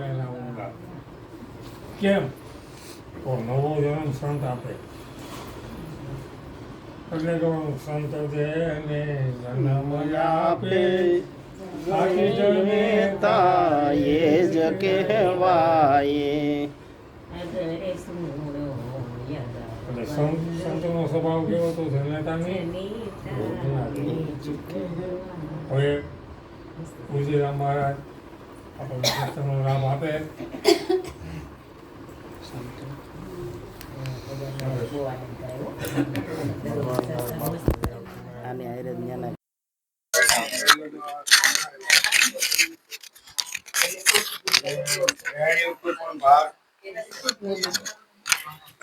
એના ઊંડા કેમ તો નવો જન્મ સંત આપે એટલે તો સંત જેને જન્મ આપે આખી જનેતા એ જ કહેવાય. એટલે સંતનો સ્વભાવ કેવો તો જનેતાની હવે પૂજ્ય મહારાજ આપણને સત્સંગનો લાભ આપે. આને હારે જ ન્યાના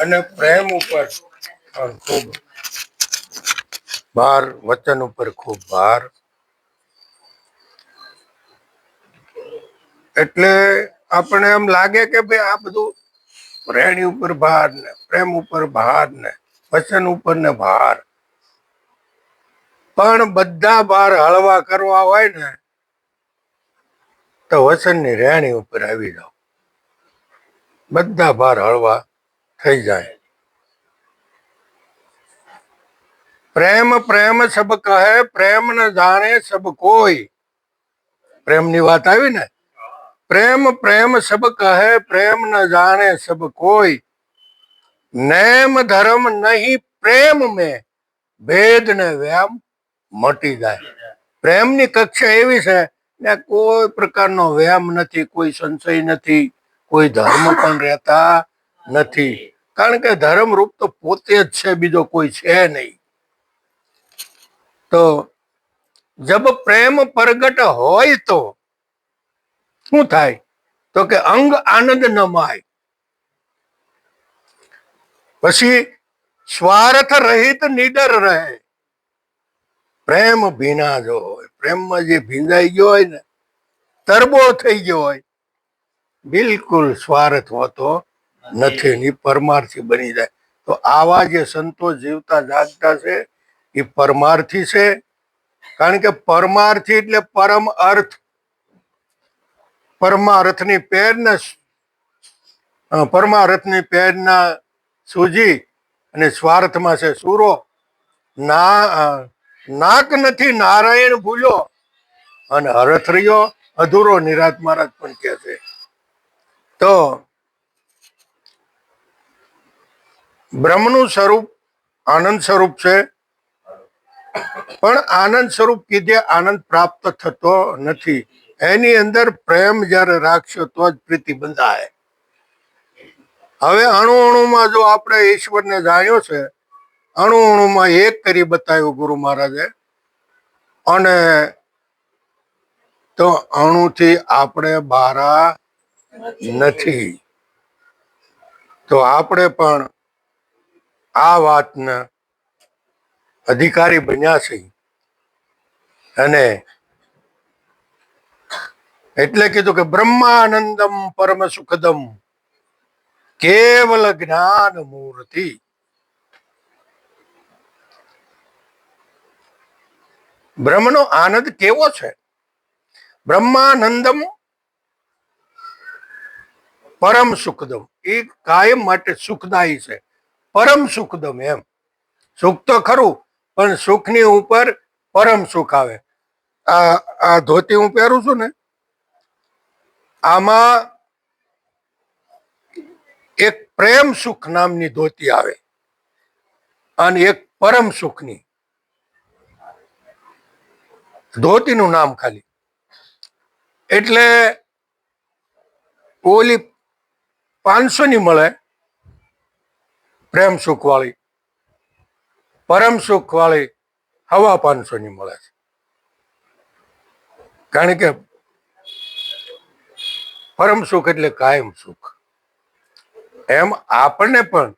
અને પ્રેમ ઉપર ખૂબ ભાર, વચન ઉપર ખૂબ ભાર. એટલે આપણે એમ લાગે કે ભાઈ આ બધું પ્રેણી ઉપર ભાર ને પ્રેમ ઉપર ભાર ને વચન ઉપર ને ભાર, પણ બધા ભાર હળવા કરવા હોય ને તો વચનની રેણી ઉપર આવી જાવ, બધા ભાર હળવા થઈ જાય. પ્રેમ પ્રેમ સબ કહે પ્રેમ ન જાણે સબ કોઈ. પ્રેમની વાત આવી ને, પ્રેમ પ્રેમ સબ કહે પ્રેમ ન જાણે સબ કોઈ. નેમ ધર્મ નહીં પ્રેમ में ભેદ ને વ્યામ મટી જાય. પ્રેમની કક્ષા એવી છે ને કોઈ પ્રકારનો વ્યામ નથી, કોઈ સંશય નથી, કોઈ ધર્મ પણ રહેતા નથી. કારણ કે ધર્મ રૂપ તો પોતે જ છે, બીજો કોઈ છે નહીં. તો જબ પ્રેમ પ્રગટ હોય તો શું થાય? તો કે અંગ આનંદ ન માય. પછી સ્વાર્થ રહિત નિડર રહે. પ્રેમ ભીના જો હોય, પ્રેમમાં જે ભીંજાઈ ગયો હોય ને, તરબો થઈ ગયો હોય, બિલકુલ સ્વાર્થ હોતો નથી, ની પરમાર્થી બની જાય. તો આવા જે સંતો જીવતા જાગતા છે એ પરમાર્થી છે. કારણ કે પરમાર્થી એટલે પરમ અર્થ. પરમાર્થની પેરને પરમાર્થની પેરના સૂજી અને સ્વાર્થમાં છે સૂરો. નાક નથી નારાયણ ભૂલ્યો અને અરથ રહ્યો અધૂરો, નિરાત મહારાજ પણ કહે છે. તો બ્રહ્મનું સ્વરૂપ આનંદ સ્વરૂપ છે, પણ આનંદ સ્વરૂપ કીધે આનંદ પ્રાપ્ત થતો નથી. એની અંદર પ્રેમ જયારે રાખશો તો જ પ્રીતિ બંધાય. હવે અણુ અણુમાં જો આપણે ઈશ્વરને જાણ્યો છે, અણુ અણુમાં એક કરી બતાવ્યું ગુરુ મહારાજે, અને તો અણુથી આપણે બારા નથી. તો આપણે પણ આ વાતને અધિકારી બન્યા છે. અને એટલે કીધું કે બ્રહ્માનંદમ પરમ સુખદમ કેવલ જ્ઞાન મૂર્તિ. બ્રહ્મનો આનંદ કેવો છે? બ્રહ્માનંદમ પરમ સુખદમ, એ કાયમ માટે સુખદાયી છે. પરમ સુખદમ, એમ સુખ તો ખરું, પણ સુખની ઉપર પરમ સુખ આવે. આ ધોતી હું પહેરું છું ને, આમાં એક પ્રેમ સુખ નામની ધોતી આવે અને એક પરમ સુખની. ધોતીનું નામ ખાલી. એટલે ઓલી 500 ની મળે પ્રેમ સુખ વાળી, પરમ સુખ વાળી 550 ની મળે છે. કારણ કે પરમ સુખ એટલે કાયમ સુખ. એમ આપણને પણ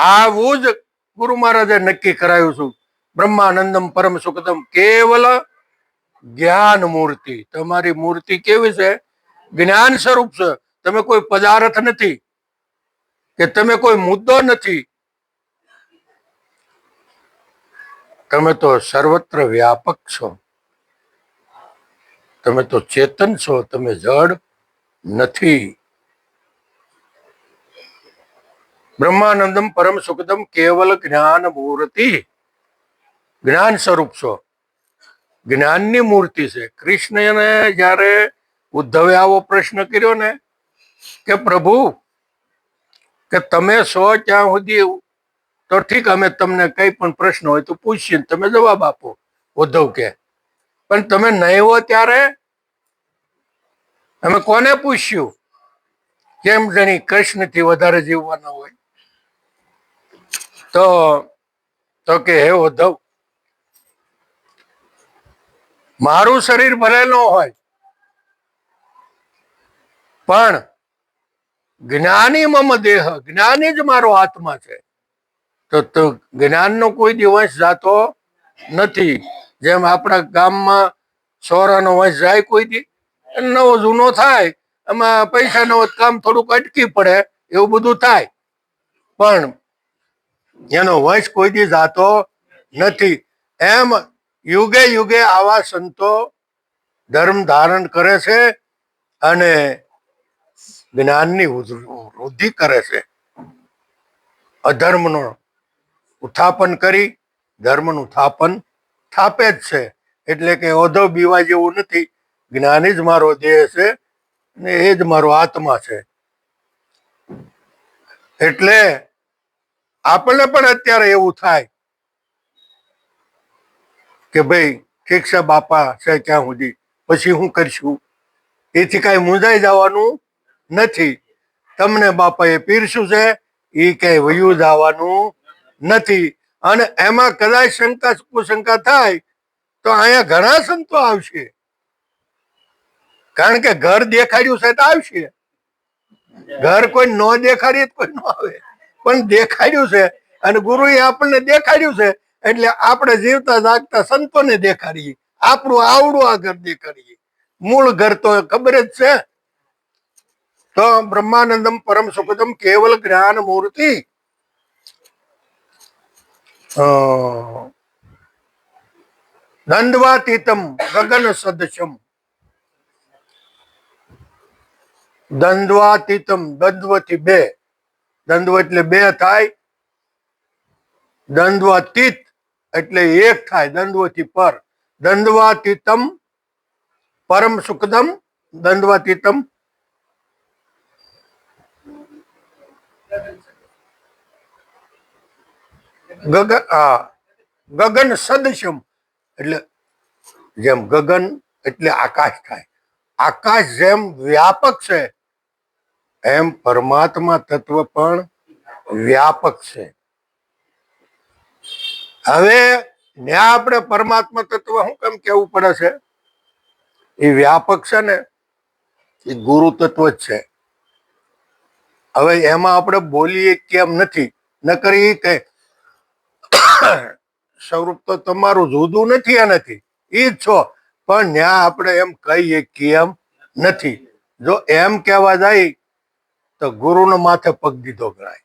આવું જ ગુરુ મહારાજે નક્કી કરાયું છું. બ્રહ્માનંદમ પરમ સુખદમ કેવલ જ્ઞાન મૂર્તિ. તમારી મૂર્તિ કેવી છે? જ્ઞાન સ્વરૂપ છે. તમે કોઈ પદાર્થ નથી કે તમે કોઈ મુદ્દો નથી, તમે તો સર્વત્ર વ્યાપક છો. તમે તો ચેતન છો, તમે જડ નથી. બ્રહ્માનંદમ પરમ સુખદમ કેવલ જ્ઞાન મૂર્તિ, જ્ઞાન સ્વરૂપ છો, જ્ઞાનની મૂર્તિ છે. કૃષ્ણને જ્યારે ઉદ્ધવે આવો પ્રશ્ન કર્યો ને કે પ્રભુ કે તમે છો ત્યાં સુધી તો ઠીક, અમે તમને કઈ પણ પ્રશ્ન હોય તો પૂછીએ, તમે જવાબ આપો. ઉદ્ધવ કે પણ તમે નહીં હો ત્યારે અમે કોને પૂછ્યું? કેમ જણી કૃષ્ણથી વધારે જીવવાના હોય? તો કે હે ઉદ્ધવ, મારું શરીર ભલે ન હોય પણ જ્ઞાની મમ દેહ, જ્ઞાની જ મારો આત્મા છે. તો જ્ઞાનનો કોઈ દિવસ જાતો નથી. જેમ આપણા ગામમાં સોરાનો વંશ જાય કોઈ દી, નવો જૂનો થાય, એમાં પૈસા નો કામ થોડુંક અટકી પડે, એવું બધું થાય, પણ એનો વંશ કોઈ દી જાતો નથી. એમ યુગે યુગે આવા સંતો ધર્મ ધારણ કરે છે અને જ્ઞાનની વૃદ્ધિ કરે છે. અધર્મનો ઉત્થાપન કરી ધર્મનું થાપન થાપે જ છે. એટલે કે ઓધો બીવા જેવું નથી. જ્ઞાની જ મારો દેહ છે ને એ જ મારો આત્મા છે. એટલે આપણને પણ અત્યારે એવું થાય કે ભાઈ ઠીક છે, બાપા છે ક્યાં સુધી, પછી શું કરશું? એથી કઈ મૂંઝાઈ જવાનું નથી. તમને બાપાએ પીરસ્યું છે એ કઈ વયું જવાનું નથી. અને એમાં કદાચ શંકા કુશંકા થાય તો અહીંયા ઘણા સંતો આવશે, કારણ કે ઘર દેખાડ્યું છે તો આવશે. ઘર કોઈ ન દેખાડીએ કોઈ ન આવે, પણ દેખાડ્યું છે અને ગુરુએ આપણને દેખાડ્યું છે એટલે આપણે જીવતા જાગતા સંતોને દેખાડીએ, આપણું આવડું આ ઘર દેખાડીએ. મૂળ ઘર તો ખબર જ છે. તો બ્રહ્માનંદમ પરમ સુખદમ કેવલ જ્ઞાન મૂર્તિ, દ્વંદ્વાતીતમ ગગન સદૃશમ. દ્વંદ્વાતીતમ, દ્વંદ્વથી બે, દ્વંદ્વ એટલે બે થાય, દ્વંદ્વાતીત એટલે એક થાય, દ્વંદ્વથી પર. દ્વંદ્વાતીતમ પરમ સુખદમ, દ્વંદ્વાતીતમ ગગન સદૃશમ એટલે જેમ ગગન એટલે આકાશ થાય, આકાશ જેમ વ્યાપક છે એમ પરમાત્મા તત્વ પણ વ્યાપક છે. હવે ત્યાં આપણે પરમાત્મા તત્વ શું કેમ કેવું પડે છે? એ વ્યાપક છે ને એ ગુરુ તત્વ જ છે. હવે એમાં આપણે બોલીએ કેમ નથી, નકર એ કે સ્વરૂપ તો તમારું જુદું નથી, એનાથી એ જ છો, પણ ત્યાં આપણે એમ કહીએ કેમ નથી. જો એમ કહેવા જાય તો ગુરુનો માથે પગ દીધો ગણાય.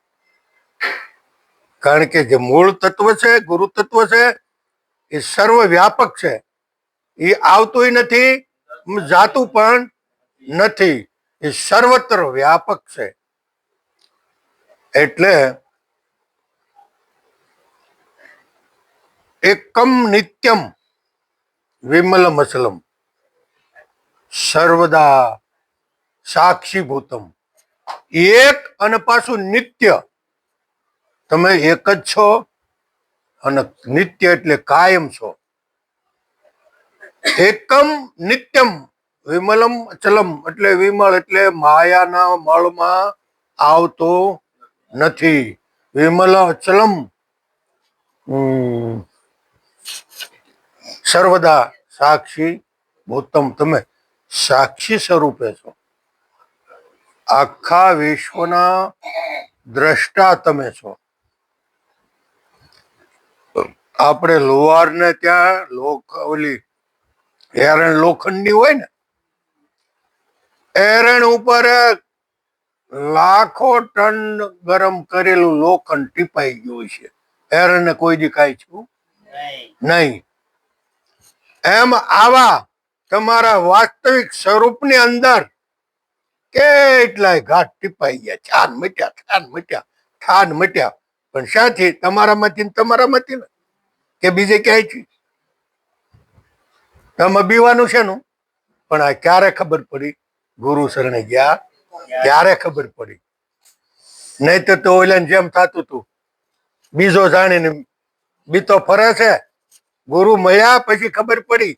કારણ કે જે મૂળ તત્વ છે, ગુરુ તત્વ છે, એ સર્વ વ્યાપક છે. એ આવતું નથી, જાતું પણ નથી, એ સર્વત્ર વ્યાપક છે. એટલે એકમ નિત્યમ વિમલમ અચલમ સર્વદા સાક્ષીભૂતમ. એક અને પાછું નિત્ય. તમે એક જ છો અને નિત્ય એટલે કાયમ છો. એકમ નિત્યમ વિમલમ અચલમ એટલે વિમળ એટલે માયાના મળમાં આવતો નથી. વિમલ અચલમ સર્વદા સાક્ષી ભૂતમ. તમે સાક્ષી સ્વરૂપે છો, આખા વિશ્વના દ્રષ્ટા તમે છો. આપણે લોહાર ને ત્યાં ઓલી એરણ લોખંડની હોય ને, એરણ ઉપર લાખો ટન ગરમ કરેલું લોખંડ ટીપાઈ ગયું છે, એરણ ને કોઈ દી કાંઈ છું નહીં. એમ આવા તમારા વાસ્તવિક સ્વરૂપની અંદર કેટલાય ઘાટ ટીપાઈ ગયા, છાન મટ્યા, ઠાન મટ્યા. પણ શાથી? તમારામાંથી ને તમારામાંથી ને, કે બીજે ક્યાંય? તમે બીવાનું છે નું? પણ આ ક્યારે ખબર પડી? ગુરુ શરણે ગયા ત્યારે ખબર પડી. નહીં તો ઓલાને જેમ થતું હતું, બીજો જાણીને બીતો ફરે છે. ગુરુ મળ્યા પછી ખબર પડી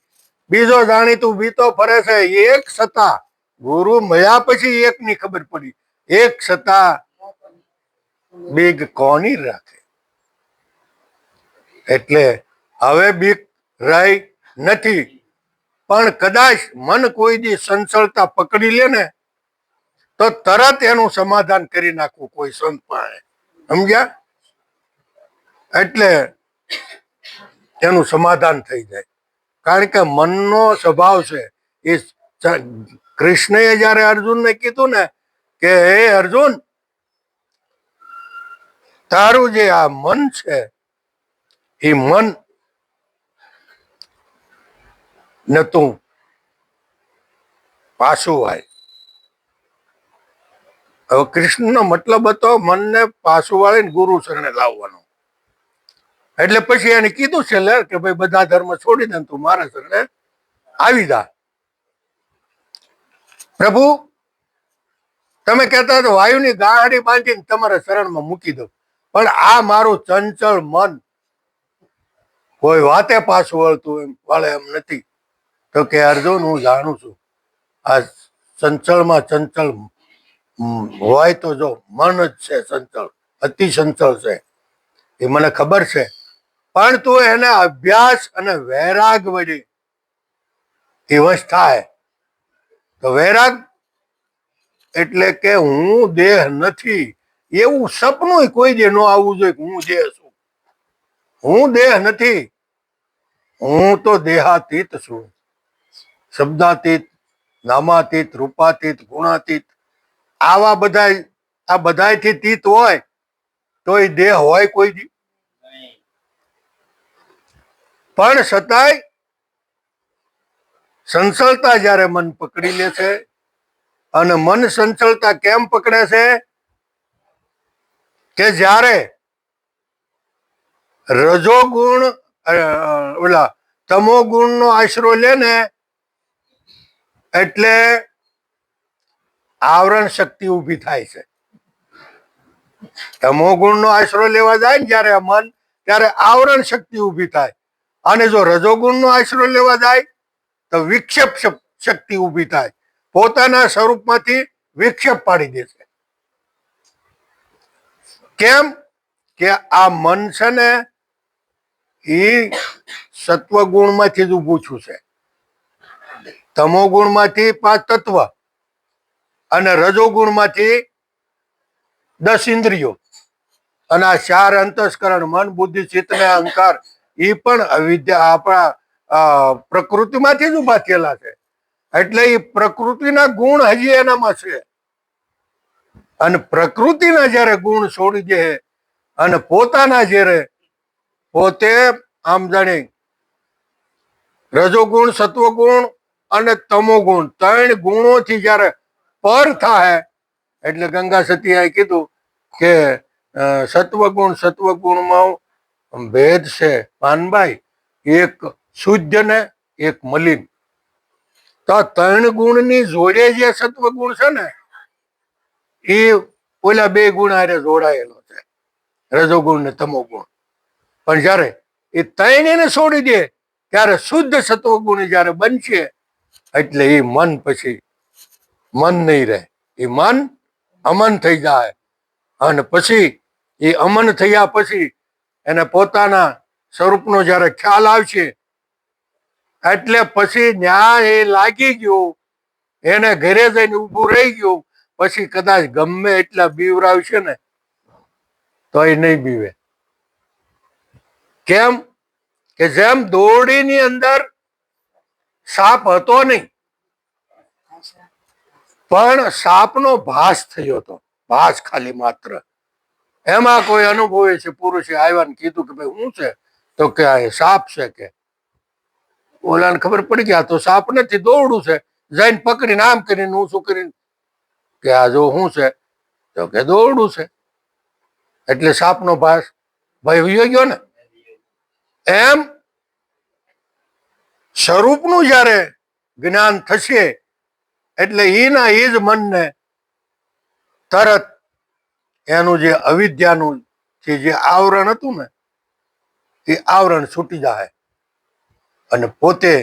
બીજો જાણીતું બીતો ફરે છે. એક સત્તા ગુરુ મળ્યા પછી એક ની ખબર પડી. એક સત્તા બીક કોની રાખે? એટલે હવે બીક રહી નથી. પણ કદાચ મન કોઈ દી સંચળતા પકડી લે ને તો તરત એનું સમાધાન કરી નાખવું કોઈ સંત પાસે. સમજ્યા? એટલે એનું સમાધાન થઈ જાય. કારણ કે મનનો સ્વભાવ છે એ. કૃષ્ણએ જયારે અર્જુનને કીધું ને કે હે અર્જુન, તારું જે આ મન છે એ મન ને તું પાછું વાય. હવે કૃષ્ણનો મતલબ હતો મનને પાછું વાળીને ગુરુ શરણે લાવવાનો. એટલે પછી એને કીધું છે કે ભાઈ બધા ધર્મ છોડી દે, તું મારા શરણે આવી જા. પ્રભુ, તમે કહેતા હતા વાયુની ગાંહડી બાંધીને તમારા શરણમાં મૂકી દો, પણ આ મારું ચંચળ મન કોઈ વાતે પાછું વળતું એમ વાળે એમ નથી. તો કે અર્જુન, હું જાણું છું આ ચંચળમાં ચંચળ હોય તો જો મન જ છે ચંચળ, અતિ ચંચળ છે, એ મને ખબર છે. પણ તું એને અભ્યાસ અને વૈરાગ વડે એ વશ થાય. તો વૈરાગ એટલે કે હું દેહ નથી એવું સપનું કોઈ દે ન આવવું જોઈએ. હું દેહ છું, હું દેહ નથી, હું તો દેહાતીત છું. શબ્દાતીત, નામાતીત, રૂપાતીત, ગુણાતીત. આવા બધા આ બધાથી તીત હોય તો એ દેહ હોય કોઈ દી? પણ છતાંય સંચળતા જયારે મન પકડી લે છે, અને મન સંચળતા કેમ પકડે છે કે જ્યારે રજોગુણ ઓલા તમો ગુણ નો આશરો લે ને એટલે આવરણ શક્તિ ઊભી થાય છે. તમો ગુણ નો આશરો લેવા જાય ને જયારે મન, ત્યારે આવરણ શક્તિ ઊભી થાય. અને જો રજોગુણ નો આશરો લેવા જાય તો વિક્ષેપ શક્તિ ઊભી થાય. પોતાના સ્વરૂપમાંથી વિક્ષેપ પાડી દે છે. કેમ કે આ મન છે ને એ સત્વગુણ માંથી જ ઊભું છું છે. તમો ગુણ માંથી 5 તત્વ અને રજોગુણ માંથી 10 ઇન્દ્રિયો, અને આ 4 અંતસ્કરણ મન, બુદ્ધિ, ચિત્ત ને અહંકાર એ પણ અવિદ્યા આપણા પ્રકૃતિમાંથી જ ઉભા થયેલા છે. એટલે એ પ્રકૃતિના ગુણ હજી એનામાં છે. અને પ્રકૃતિના જયારે ગુણ છોડી દે અને પોતાના જયારે પોતે આમ જાણે રજોગુણ, સત્વગુણ અને તમોગુણ 3 ગુણોથી જયારે પર થાય એટલે ગંગા સતીએ કીધું કે સત્વગુણમાં ભેદ છે પાનભાઈ, એક શુદ્ધ ને એક મલિન. તો 3 ગુણની જોડે જે સત્વગુણ છે ને એ ઓલા 2 ગુણ હારે જોડાયેલો છે, રજોગુણ ને તમોગુણ. પણ જયારે એ 3 એને છોડી દે ત્યારે શુદ્ધ સત્વગુણ જયારે બનશે એટલે એ મન પછી મન નહીં રહે, એ મન અમન થઈ જાય. અને પછી એ અમન થયા પછી એને પોતાના સ્વરૂપનો જયારે ખ્યાલ આવશે એટલે પછી ન્યાય એ લાગી ગયું, એને ઘરે જઈને ઊભું રહી ગયું. પછી કદાચ ગમે એટલા બીવરાવશે ને તો એ નહીં બીવે. કેમ કે જેમ દોરડીની અંદર સાપ હતો નહીં, પણ સાપનો ભાસ થયો હતો, ભાસ ખાલી માત્ર. એમાં કોઈ અનુભવે છે પુરુષે આવ્યા ને કીધું કે ભાઈ શું છે? તો કે આ સાપ છે. કે ઓલાને ખબર પડી કે આ તો સાપ નથી, દોરડું છે. જઈને પકડીને આમ કરીને ઊંચું કરીને કે આ જો શું છે, તો કે દોરડું છે. એટલે સાપનો ભાસ ભય વયો ગયો ને. એમ સ્વરૂપનું જ્યારે જ્ઞાન થશે એટલે એના એ જ મનને તરત એનું જે અવિદ્યાનું જે આવરણ હતું ને એ આવરણ છૂટી જાય અને પોતે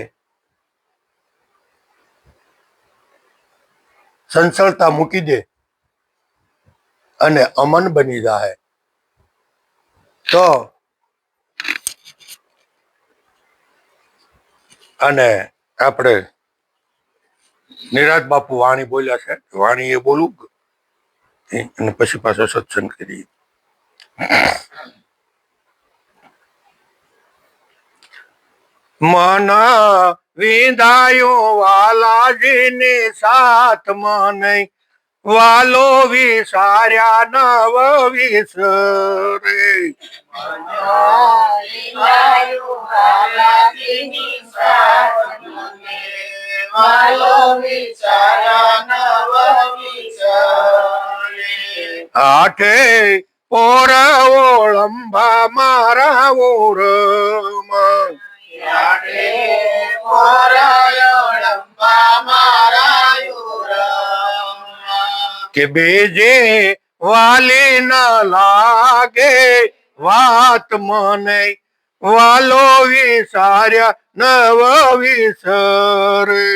સંસળતા મૂકી દે અને અમન બની જાય. તો અને આપણે નિરાજ બાપુ વાણી બોલ્યા છે, વાણી એ બોલું અને પછી પાછો સત્સંગ કરીએ. મન વિંધાયો વાલાજીની સાથ મને વાલો વિસાર્યા નવ વિસરે. આઠે પોર ઓળંબા મારા ઓરમાં કે બેજે વાલી ન લાગે વાત મને વાલો વિસાર્યા નવ વિસરે.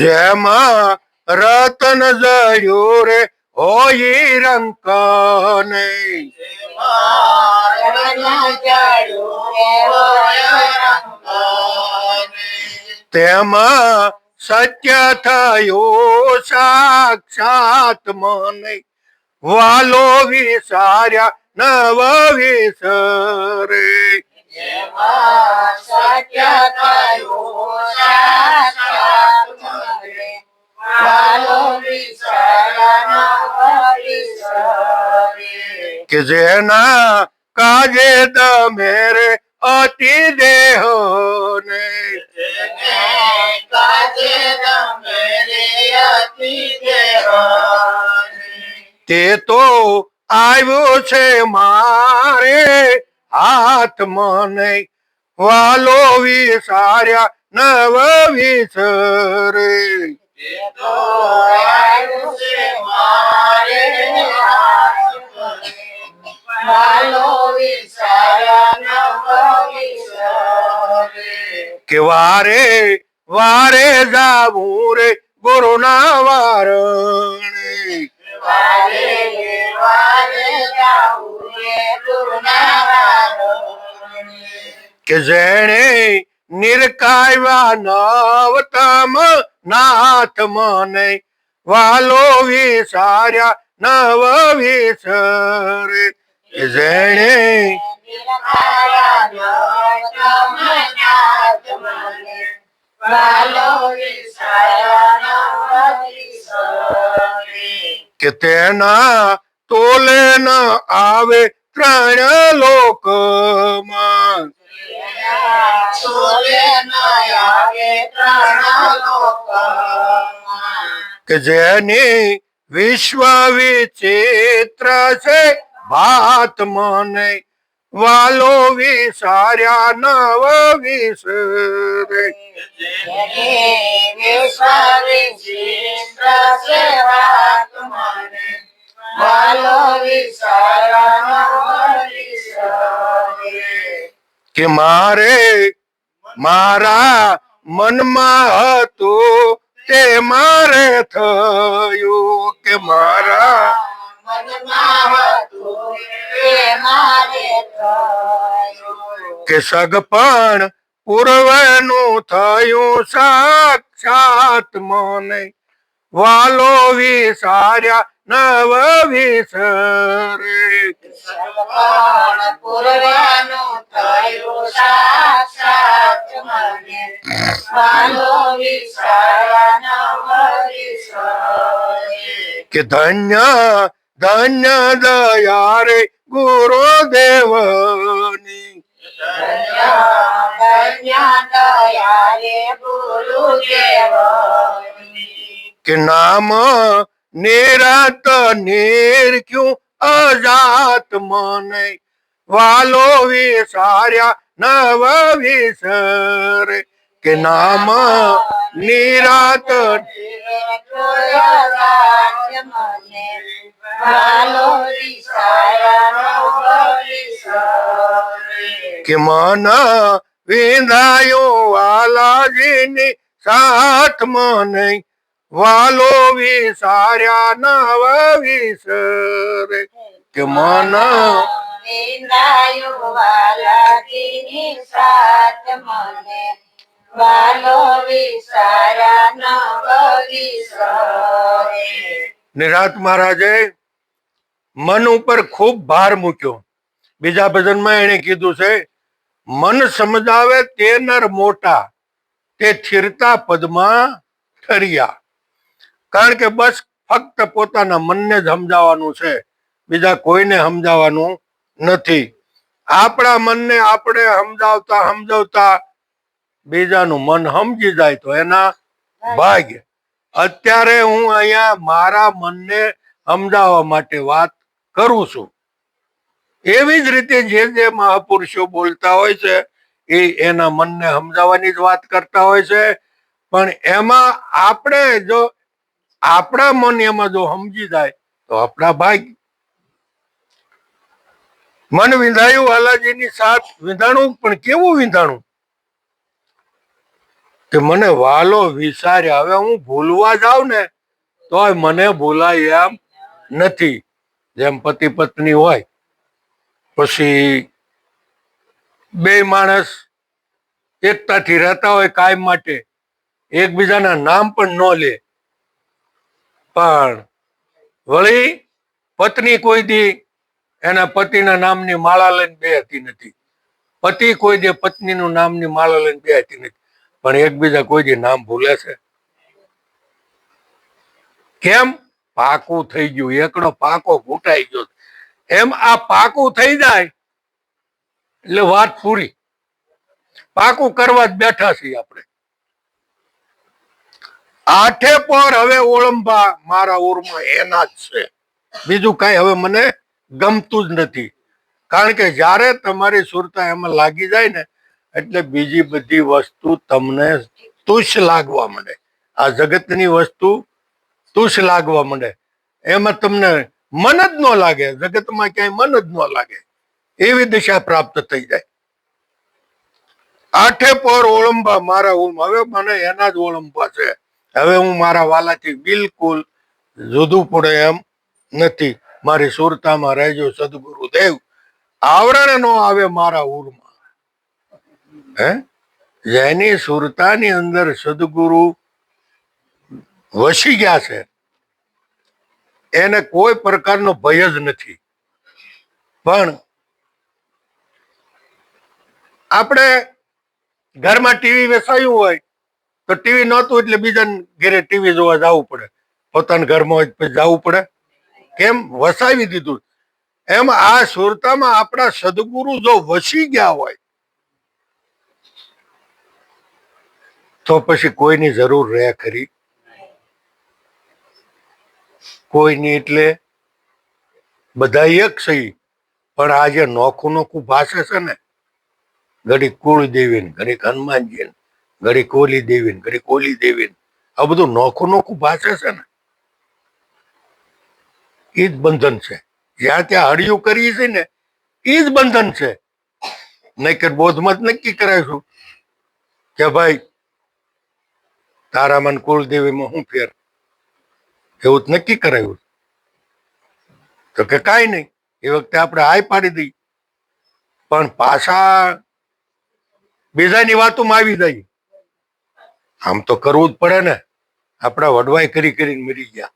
જેમાં રતન જડ્યો રે હોય રંક નહીં, તેમાં સત્ય થયો સાક્ષાત મને વાલો વિસાર્યા નવ વિસરે. કે જેના કાજે તમે રે અતિ દેહ ને તે તો આવ્યો છે મારે હાથ મને વાલો વિસાર્યા નવ વિસરે. કે વારે વારે જાવું રે ગુરુના વારણે, કે જેણે નિરકાવ્યા નવતમ નાથ મને વાલો વિસાર્યા નવ વિસરે. કે જેણે કે તેના તોલે ન આવે ત્રણ લોકમાં, કે જેની વિશ્વ વિચિત્ર છે ભાત મને વાલો વિસાર્યા નવ વિસરે. કે મારે મારા મનમાં હતું તે મારે થયું, કે મારા કે સગપણ પૂર્વનું થયું સાક્ષાત મને વાલો વિસાર્યા નવ વિસરે. થયું સાક્ષાત મને વાલો વિચાર્યા નવ વિસરે. કે ધન્ય ધન્ય દયા રે ગુરુદેવની ધન્ય ધન્ય દયા રે ગુરુદેવની. કે નામ નિરત નિર્ખ્યું અજાત મને વાલો વિસાર્યા નવ વિસરે. કે નામ નિરત કે મન વિંધાયું વાલાજીની સાથ મને વાલો વિસાર્યા નવ વિસરે. કે મન નિરાત મહારાજે મન ઉપર ખૂબ ભાર મૂક્યો. બીજા ભજનમાં એને કીધું છે, મન સમજાવે તે નર મોટા તે થિરતા પદમાં ઠર્યા. કારણ કે બસ ફક્ત પોતાના મનને જ સમજાવવાનું છે, બીજા કોઈને સમજાવવાનું નથી. આપણા મનને આપણે સમજાવતા બીજાનું મન સમજી જાય તો એના ભાગ્ય. અત્યારે હું અહીંયા મારા મનને સમજાવવા માટે વાત કરું છું. એવી જ રીતે જે મહાપુરુષો બોલતા હોય છે એ એના મનને સમજાવવાની જ વાત કરતા હોય છે. પણ એમાં આપણે જો આપણા મન એમાં જો સમજી જાય તો આપણા ભાગ્ય. મન વિંધાયું વાલાજીની સાથ વિંધાણું, પણ કેવું વિંધાણું કે મને વાલો વિસાર્યા. હવે હું ભૂલવા જાઉં ને તોય મને ભૂલાય એમ નથી. જેમ પતિ પત્ની હોય, પછી બે માણસ એકતાથી રહેતા હોય કાયમ માટે, એકબીજાના નામ પણ ન લે, પણ વળી પત્ની કોઈ દી એના પતિના નામની માળા લઈને બેહતી નથી, પતિ કોઈ દે પત્નીનું નામની માળા લઈને બેહતી નથી, પણ એકબીજા કોઈ દી નામ ભૂલે છે? કેમ? પાકું થઈ ગયું. એકડો પાકો ફૂટાઈ ગયો. એમ આ પાકું થઈ જાય એટલે વાત પૂરી. પાકું કરવા જ બેઠા છીએ આપણે. આઠે પર હવે ઓળંબા મારા ઓરમાં એના જ છે, બીજું કઈ હવે મને ગમતું જ નથી. કારણ કે જ્યારે તમારી સુરતા એમાં લાગી જાય ને એટલે બીજી બધી વસ્તુ તમને તુચ્છ લાગવા માંડે. આ જગતની વસ્તુ તુચ્છ લાગવા માંડે. એમાં તમને મન જ ન લાગે, જગતમાં ક્યાંય મન જ ન લાગે, એવી દિશા પ્રાપ્ત થઈ જાય. આઠે પર ઓળંબા મારા ઓળમાં, હવે મને એના જ ઓળંબા છે. હવે હું મારા વાલાથી બિલકુલ જુદું પડે એમ નથી. મારી સુરતામાં રહેજો સદગુરુદેવ, આવરણ નો આવે મારા ઉરમાં. હે, જેની સુરતાની અંદર સદગુરુ વસી ગયા છે એને કોઈ પ્રકારનો ભય જ નથી. પણ આપણે ઘરમાં ટીવી વેસાયું હોય તો ટીવી નહોતું એટલે બીજા ઘરે ટીવી જોવા જવું પડે, પોતાના ઘરમાં હોય પછી જવું પડે. કેમ? વસાવી દીધું. એમ આ સુરતામાં આપણા સદગુરુ જો વસી ગયા હોય તો પછી કોઈની જરૂર રહે ખરી? કોઈની. એટલે બધા એક સહી, પણ આજે નોખું નોખું ભાષે છે ને, ઘડી કુળદેવી, ઘડી હનુમાનજી, ઘડી કોલી દેવી, ઘડી કોલી દેવી, આ બધું નોખું નોખું ભાષે છે ને, એ જ બંધન છે. જ્યાં ત્યાં હળિયું કરીએ છે ને એ જ બંધન છે. નહીતર બોધમાં જ નક્કી કરાવીશું કે ભાઈ તારામાં કુળદેવીમાં શું ફેર, એવું જ નક્કી કરાવ્યું. તો કે કાંઈ નહીં, એ વખતે આપણે હાય પાડી દઈ, પણ પાછા બીજાની વાતોમાં આવી જાય. આમ તો કરવું જ પડે ને, આપણા વડવાઈ કરી કરીને મરી ગયા.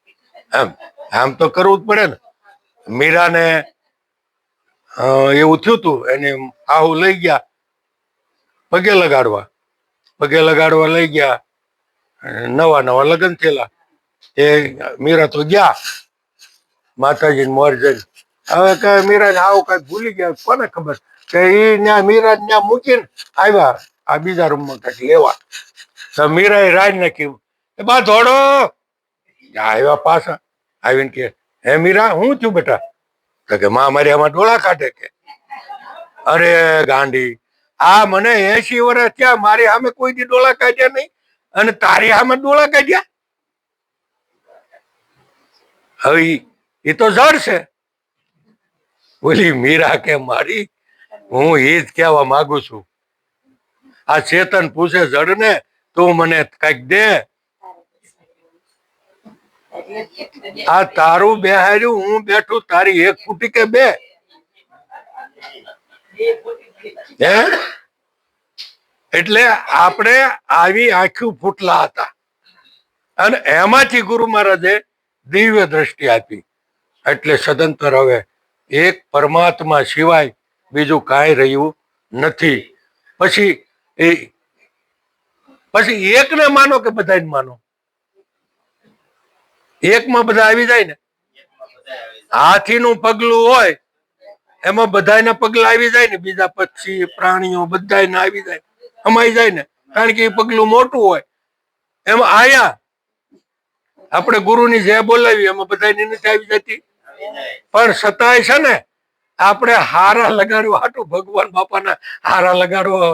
આમ તો કરવું જ પડે ને. મીરાને એવું થયું તું. એને આહુ લઈ ગયા પગે લગાડવા લઈ ગયા. નવા નવા લગ્ન થયેલા. એ મીરા તો ગયા માતાજી મોર જઈને. હવે કઈ મીરા આવું કઈ ભૂલી ગયા, કોને ખબર કે ઈ ત્યાં મીરા ત્યાં મૂકીને આવ્યા આ બીજા રૂમમાં કઈક લેવા. તો મીરાએ રાજ નાખ્યું, એ બા ધોડો આવ્યા પાછા. આવીને કે હે મીરા હું થયું બેટા? તો કે માં મારી આમાં ડોળા કાઢે કે. અરે ગાંડી, આ મને 80 વર્ષ થયા, મારી સામે કોઈ દી ડોળા કાઢ્યા નહીં અને તારી સામે ડોળા કાઢ્યા. હવે એ તો જડ છે. બોલી મીરા કે મારી, હું એ જ કહેવા માંગુ છું. આ ચેતન પૂછે જડ ને તું મને કઈક દે. આ તારું બેહાર્યું, હું બેઠું, તારી એક ફૂટી કે બે? હે? એટલે આપણે આવી આખું ફૂટલા હતા અને એમાંથી ગુરુ મહારાજે દિવ્ય દ્રષ્ટિ આપી. એટલે સદંતર હવે એક પરમાત્મા સિવાય બીજું કાંઈ રહ્યું નથી. પછી એકને માનો કે બધાને માનો? એકમાં બધા આવી જાય ને. હાથીનું પગલું હોય એમાં બધાના પગલા આવી જાય ને, બીજા પક્ષી પ્રાણીઓ બધાને આવી જાય, સમાઈ જાય ને, કારણ કે એ પગલું મોટું હોય. એમાં આયા આપણે ગુરુની જે બોલાવી એમાં બધાની નથી આવી જતી. પણ છતાંય છે ને આપણે હારા લગાડવા હાટું ભગવાન બાપાના હારા લગાડવા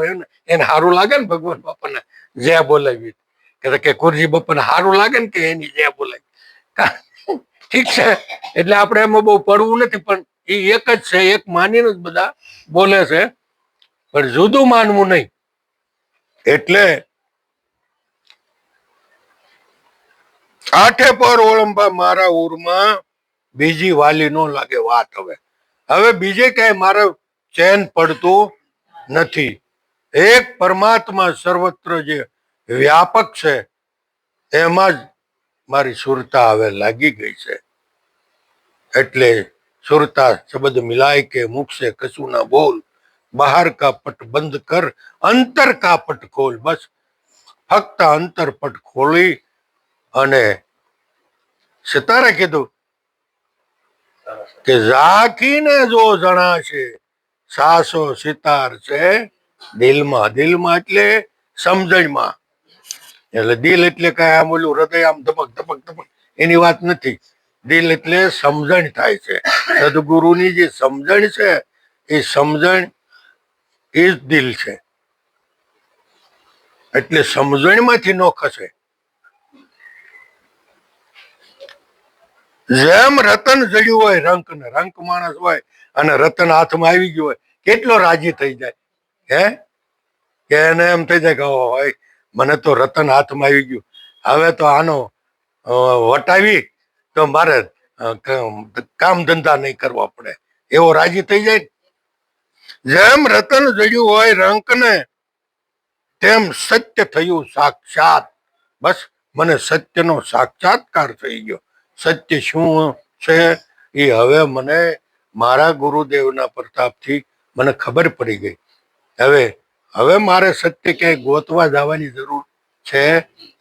એને હારું લાગે ને. ભગવાન બાપાને જે બોલાવી કે કુરજી બાપાને હારું લાગે ને કે એની જે બોલાવી. ઠીક છે, એટલે આપણે એમાં બહુ પડવું નથી. પણ એ એક જ છે, એક માનીને જ બધા બોલે છે, પણ જુદું માનવું નહીં. એટલે આઠે પર ઓળંબા મારા ઉરમાં, બીજી વાલી નો લાગે વાત. હવે બીજે કઈ મારે ચેન પડતું નથી. એક પરમાત્મા સર્વત્ર જે વ્યાપક છે એમાં જ મારી સુરતા હવે લાગી ગઈ છે. એટલે સુરતા શબ્દ મિલાય કે મુખ से કશું ના બોલ, બહાર કા પટ બંધ કર, અંતર કા પટ ખોલ. બસ ફક્ત અંતર પટ ખોલી અને સિતારે કીધું કે ઝાંખીને જો જણાશે સાસો સિતાર છે દિલમાં. દિલમાં એટલે સમજણમાં. એટલે દિલ એટલે કઈ આમ ઓલું હૃદય આમ ધબક ધબક ધબક એની વાત નથી. દિલ એટલે સમજણ થાય છે. સદગુરુની જે સમજણ છે એ સમજણ એ જ દિલ છે. એટલે સમજણમાંથી નો ખસે. જેમ રતન જડ્યું હોય રંક ને, રંક માણસ હોય અને રતન હાથમાં આવી ગયું હોય, કેટલો રાજી થઈ જાય. હે કે એને એમ થઈ જાય કે હોય મને તો રતન હાથમાં આવી ગયું, હવે તો આનો વટાવી તો મારે કામ ધંધા નહીં કરવા પડે, એવો રાજી થઈ જાય. જેમ રતન જડ્યું હોય રંક ને, તેમ સત્ય થયું સાક્ષાત. બસ મને સત્યનો સાક્ષાત્કાર થઈ ગયો. સત્ય શું છે એ હવે મને મારા ગુરુદેવના પ્રતાપથી મને ખબર પડી ગઈ. હવે મારે સત્ય ક્યાંય ગોતવા જવાની જરૂર છે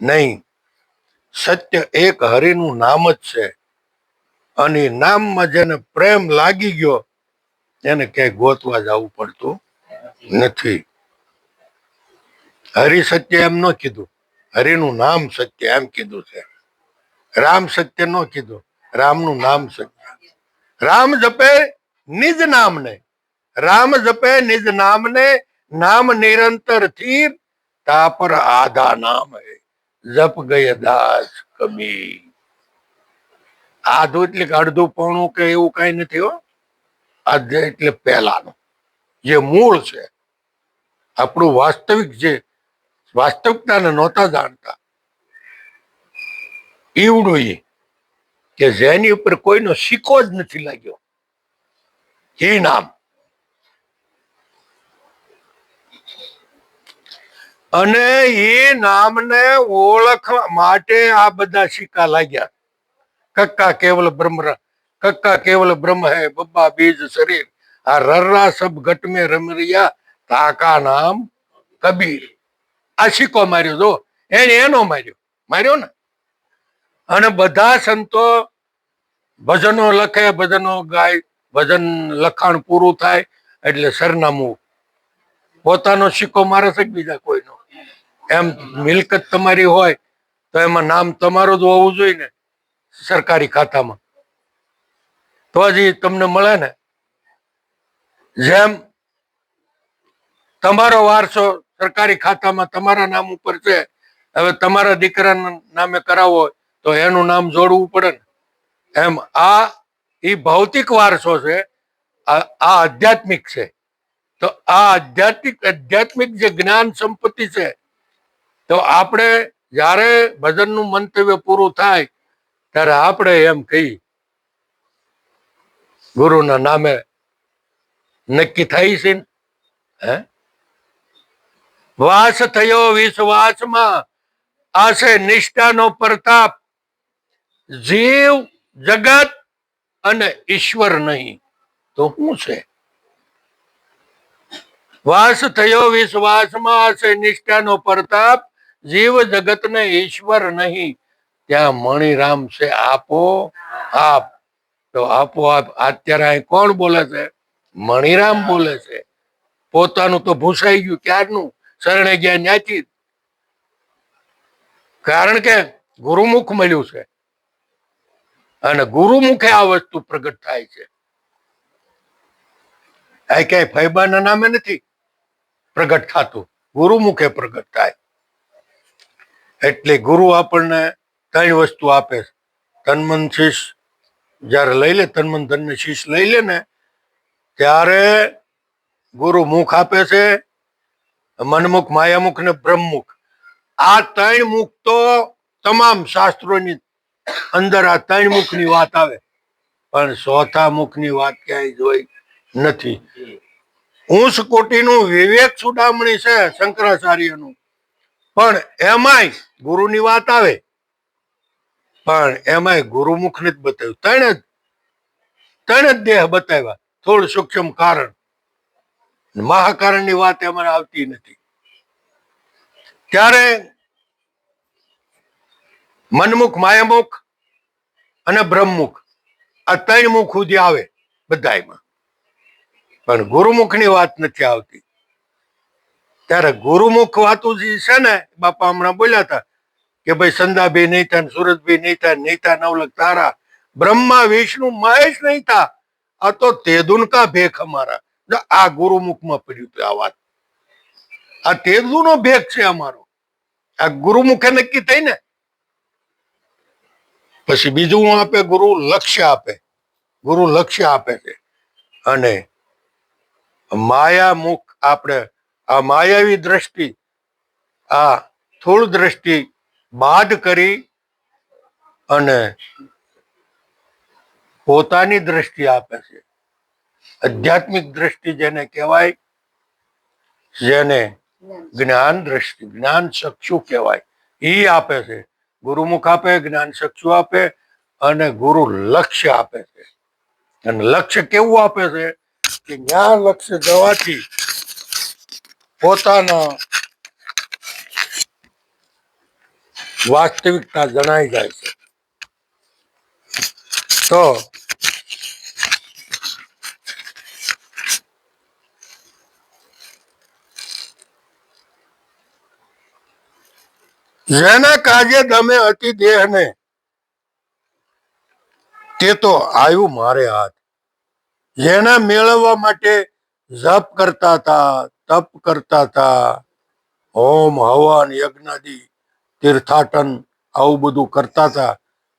નહીં. સત્ય એક હરિનું નામ જ છે અને નામમાં જેને પ્રેમ લાગી ગયો એને ક્યાંય ગોતવા જવું પડતું નથી. હરિ સત્ય એમ ન કીધું, હરિનું નામ સત્ય એમ કીધું છે. રામ સત્ય નો કીધું, રામનું નામ સત્ય. રામ જપે નિજ નામને, રામ જપે નિજ નામને, નામ નિરંતર થીર, તા પર આધા નામ હે, જપ ગયે દાસ કબીર. આધું એટલે અડધું પોણું કે એવું કઈ નથી હો. આધ એટલે પહેલાનું જે મૂળ છે. આપણું વાસ્તવિક જે વાસ્તવિકતાને નહોતા જાણતા ઈવડું એ કે જેની ઉપર કોઈનો સિક્કો જ નથી લાગ્યો એ નામ. અને એ નામને ઓળખવા માટે આ બધા સિક્કા લાગ્યા. કક્કા કેવલ બ્રહ્મ હે, બબ્બા બીજ શરીર, આ રર્રા સબ ઘટ में રમ રહ્યા તાકા નામ કબીર. આ સિક્કો માર્યો જો, એને એનો માર્યો ને. અને બધા સંતો ભજનો લખે, ભજનો ગાય, ભજન લખાણ પૂરું થાય એટલે સરનામું પોતાનો સિક્કો મારે છે કે બીજા કોઈનો? એમ મિલકત તમારી હોય તો એમાં નામ તમારું જ હોવું જોઈએ ને સરકારી ખાતામાં, તો જ ઈ તમને મળે ને. જેમ તમારો વારસો સરકારી ખાતામાં તમારા નામ ઉપર છે, હવે તમારા દીકરાના નામે કરાવો હોય તો એનું નામ જોડવું પડે ને. એમ આ ઈ ભૌતિક વારસો છે, આ આધ્યાત્મિક છે. તો આ આધ્યાત્મિક જે જ્ઞાન સંપત્તિ છે, તો આપણે જ્યારે ભજનનું મંતવ્ય પૂરું થાય ત્યારે આપણે એમ કહી ગુરુના નામે નક્કી થાય છે ને. હે વાસ થયો વિશ્વાસમાં, આશે નિષ્ઠાનો પ્રતાપ, જીવ જગત અને ઈશ્વર નહીં તો શું છે? વાસ થયો વિશ્વાસમાં, આશે નિષ્ઠાનો પ્રતાપ, જીવ જગત ને ઈશ્વર નહીં, ત્યાં મણિરામ છે આપો આપ. તો આપો આપ અત્યારે અહીં કોણ બોલે છે? મણિરામ બોલે છે. પોતાનું તો ભૂસાઈ ગયું ક્યારનું, શરણે ગયા ન્યાથી. કારણ કે ગુરુમુખ મળ્યું છે અને ગુરુમુખે આ વસ્તુ પ્રગટ થાય છે. આ ક્યાંય ફૈબાના નામે નથી પ્રગટ થતું, ગુરુમુખે પ્રગટ થાય. એટલે ગુરુ આપણને ત્રણ વસ્તુ આપે છે. તન મન શીશ જયારે લઈ લે, તન મન ધન ને શીશ લઈ લે ને ત્યારે ગુરુ મુખ આપે છે, મનમુખ, માયામુખ ને બ્રહ્મમુખ. આ ત્રણ મુખ તો તમામ શાસ્ત્રોની અંદર આ ત્રણ મુખની વાત આવે, પણ ચોથા મુખની વાત ક્યાંય જોઈ નથી. ઊંચ કોટીનું વિવેક ચૂડામણી છે શંકરાચાર્યનું, પણ એમાંય ગુરુની વાત આવે, પણ એમાંય ગુરુમુખ નથી બતાવ્યું. ત્રણ જ દેહ બતાવ્યા, થોડું સૂક્ષ્મ કારણ, મહાકારણની વાત એમાં આવતી નથી. ત્યારે મનમુખ, માયામુખ અને બ્રહ્મમુખ આ ત્રણ મુખ સુધી આવે બધાયમાં, પણ ગુરુમુખની વાત નથી આવતી. ત્યારે ગુરુમુખ વાતું જે છે ને, બાપા હમણાં બોલ્યા હતા કે ભાઈ સંદાભાઈ નહીં થાય, સુરજભાઈ નહીં થાય, નહીં થાય નવલખ તારા, બ્રહ્મા વિષ્ણુ મહેશ નહીં થા, આ તો તેદુન કા ભેખ અમારા. આ ગુરુમુખમાં પડ્યું હતું આ વાત. આ તેદુનો ભેખ છે અમારો, આ ગુરુમુખે નક્કી થઈ ને. પછી બીજું હું આપે, ગુરુ લક્ષ્ય આપે. ગુરુ લક્ષ્ય આપે છે. અને માયામુખ આપણે આ માયાવી દ્રષ્ટિ, આ સ્થૂળ દ્રષ્ટિ બાદ કરી અને પોતાની દ્રષ્ટિ આપે છે. આધ્યાત્મિક દ્રષ્ટિ જેને કહેવાય, જેને જ્ઞાન દ્રષ્ટિ, જ્ઞાન ચક્ષુ કહેવાય, એ આપે છે. ગુરુમુખ આપે, જ્ઞાન ચક્ષુ આપે અને ગુરુ લક્ષ્ય આપે છે. અને લક્ષ્ય કેવું આપે છે કે જ્ઞાન લક્ષ્ય જવાથી પોતાના વાસ્તવિકતા જણાઈ જાય છે. તો જેના કાજે દમે અતિ દેહને, તે તો આવ્યું મારે હાથ. જેના મેળવવા માટે જપ કરતા હતા, તપ કરતા હતા, હોમ હવન યજ્ઞાદિ તીર્થાટન આવું બધું કરતા હતા,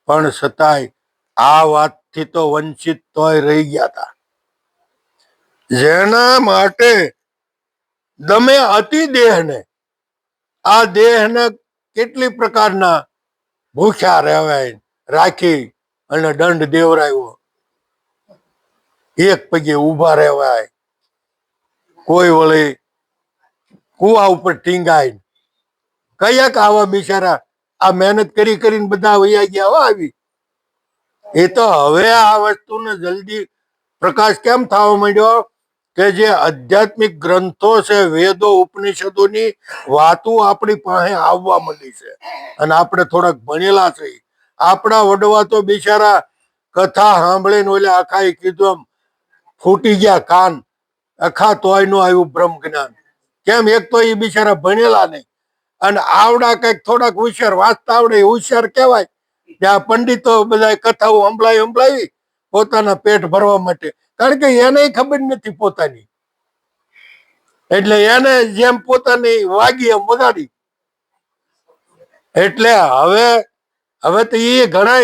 પણ છતાંય આ વાતથી તો વંચિત તોય રહી ગયા હતા. જેના માટે દમે અતિ દેહને, આ દેહને કેટલી પ્રકારના ભૂખ્યા રહેવાય રાખી અને દંડ દેવરાયો, એક પગે ઉભા રહેવાય, કોઈ વળી કુવા ઉપર ટીંગાય. કયાક આવા બિચારા આ મહેનત કરી કરીને બધા વૈયા ગયા આવી. એ તો હવે આ વસ્તુને જલ્દી પ્રકાશ કેમ થવા માંડ્યો કે જે આધ્યાત્મિક ગ્રંથો છે, વેદો ઉપનિષદોની વાતો આપણી પાસે આવવા માંડી છે અને આપણે થોડાક ભણેલા છે. આપણા વડવા તો બિચારા કથા સાંભળીને ઓલે આખા કીધું એમ ફૂટી ગયા કાન, આખા તોય નો આવ્યું બ્રહ્મ જ્ઞાન. કેમ? એક તો એ બિચારા ભણેલા નહીં અને આવડા કઈક થોડાક હોશિયાર, વાંચતા આવડે હોશિયાર કહેવાય. ત્યાં પંડિતો બધા કથાઓ સંભળાવી પોતાના પેટ ભરવા માટે, કારણ કે એને ખબર નથી પોતાની, એટલે એને જેમ પોતાની વાગી એમ વગાડી. એટલે હવે તો એ ઘણા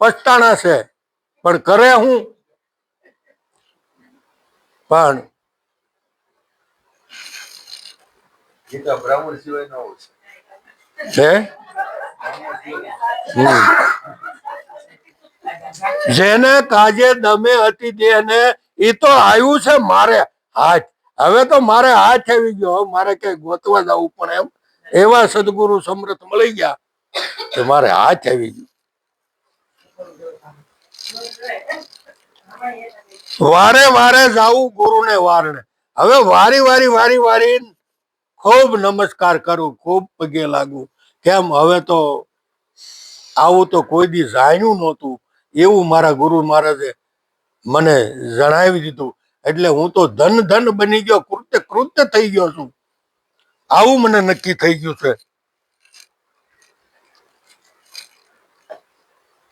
પછતાણા છે, પણ કરે હું? પણ છે જેને કાજે દમે હતી દેહને, એ તો આવ્યું છે મારે હાથ. હવે તો મારે હાથ આવી ગયો, હવે મારે કઈ ગોતવા જવું પણ એમ એવા સદગુરુ સમૃત મળી ગયા કે મારે હાથ આવી ગયો. વારે વારે જાવું ગુરુને વારણે. હવે વારી ખૂબ નમસ્કાર કરું, ખૂબ પગે લાગુ. કેમ? હવે તો આવું તો કોઈ દી જાણ્યું નહોતું, એવું મારા ગુરુ મહારાજે મને જણાવી દીધું. એટલે હું તો ધન બની ગયો, કૃત્ય થઈ ગયો છું. આવું મને નક્કી થઈ ગયું છે.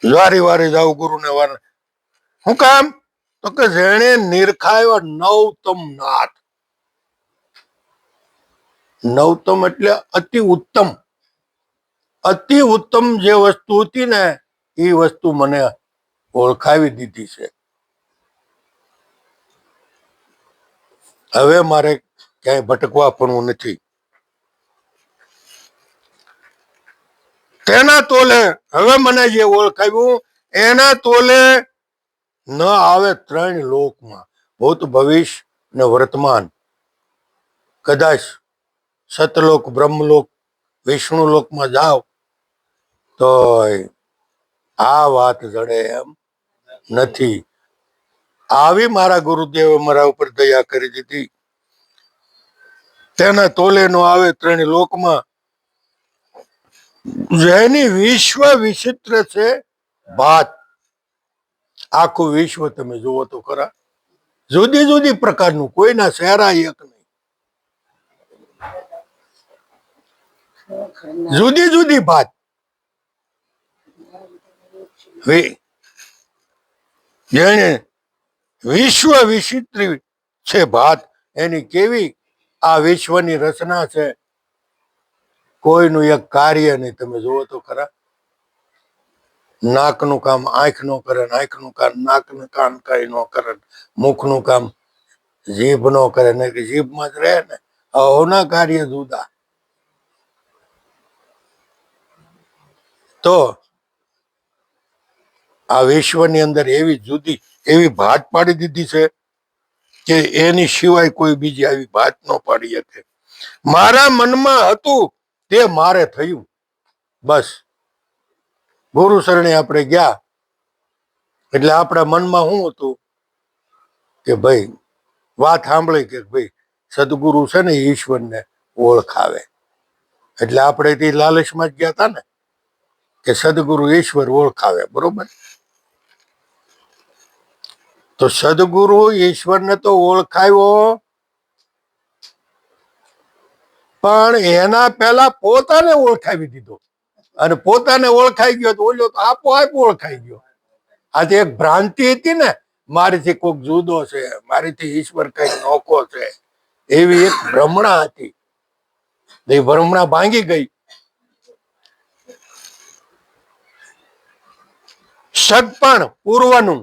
વારી જાવ ગુરુને વારણે. શું કામ? તો કે જેણે નિરખાયો નવતમ નાથ. નવતમ એટલે અતિ ઉત્તમ જે વસ્તુ હતી ને, એ વસ્તુ મને ઓળખાવી દીધી છે. હવે મારે ક્યાંય ભટકવા પણ નથી. તેના તોલે હવે મને જે ઓળખાવ્યું એના તોલે ન આવે 3 લોકમાં, ભૂત ભવિષ્ય ને વર્તમાન. કદાચ સતલોક, બ્રહ્મલોક, વિષ્ણુ લોકમાં જાઓ તો આ વાત જડે એમ નથી. આવી મારા ગુરુદેવે મારા ઉપર દયા કરી દીધી. તેના તોલે નો આવે 3 લોકમાં. જેની વિશ્વ વિચિત્ર છે વાત. આખું વિશ્વ તમે જુઓ તો ખરા, જુદી પ્રકારનું, કોઈના શહેરા એક નહીં, જુદી ભાત. જેને વિશ્વ વિચિત્ર છે ભાત, એની કેવી આ વિશ્વની રચના છે. કોઈનું એક કાર્ય નહીં. તમે જુઓ તો ખરા, નાકનું કામ આંખ નો કરે, આંખનું કામ નાકનું કામ કઈ ન કરે, મુખનું કામ જીભ નો કરે ને, જીભમાં જ રહે ને. હોના કાર્ય જુદા. તો આ વિશ્વની અંદર એવી ભાત પાડી દીધી છે કે એની સિવાય કોઈ બીજી આવી ભાત ન પાડી શકે. મારા મનમાં હતું તે મારે થયું. બસ ગુરુ શરણે આપણે ગયા એટલે આપણા મનમાં શું હતું કે ભાઈ વાત સાંભળી કે ભાઈ સદગુરુ છે ને ઈશ્વરને ઓળખાવે. એટલે આપણે તે લાલચમાં જ ગયા હતા ને કે સદગુરુ ઈશ્વર ઓળખાવે. બરોબર? તો સદગુરુ ઈશ્વરને તો ઓળખાવ્યો, પણ એના પહેલા પોતાને ઓળખાવી દીધો. અને પોતાને ઓળખાઈ ગયો તો ઓલો તો આપોઆપ ઓળખાઈ ગયો. આજે એક ભ્રાંતિ હતી ને, મારીથી કોઈક જુદો છે, મારીથી ઈશ્વર કઈક નોખો છે, એવી એક ભ્રમણા હતી. એ ભ્રમણા ભાંગી ગઈ. સગપણ પૂર્વનું.